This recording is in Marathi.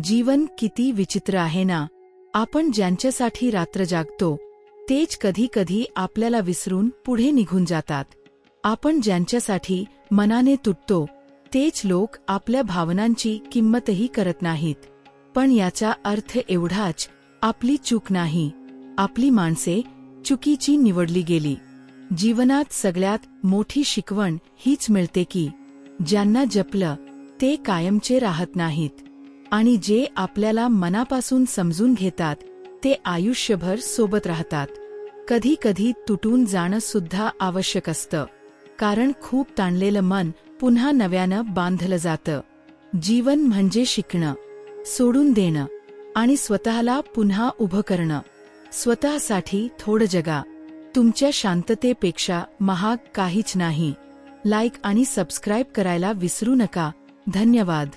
जीवन किती विचित्र आहे ना. आपण ज्यांच्यासाठी रात्र जागतो तेच कधी कधी आपल्याला विसरून पुढे निघून जातात. आपण ज्यांच्यासाठी मनाने तुटतो तेच लोक आपल्या भावनांची किंमतही करत नाहीत. पण याचा अर्थ एवढाच, आपली चूक नाही, आपली माणसे चुकीची निवडली गेली. जीवनात सगळ्यात मोठी शिकवण हीच मिळते की ज्यांना जपलं ते कायमचे राहत नाहीत आणि जे आपल्याला मनापासून समजून घेतात ते आयुष्यभर सोबत राहतात. कधी कधी तुटून जाणं सुद्धा आवश्यक असतं, कारण खूप ताणलेलं मन पुन्हा नव्यानं बांधलं जातं. जीवन म्हणजे शिकणं, सोडून देणं आणि स्वतःला पुन्हा उभं करणं. स्वतःसाठी थोडं जगा. तुमच्या शांततेपेक्षा महाग काहीच नाही. लाईक आणि सबस्क्राईब करायला विसरू नका. धन्यवाद.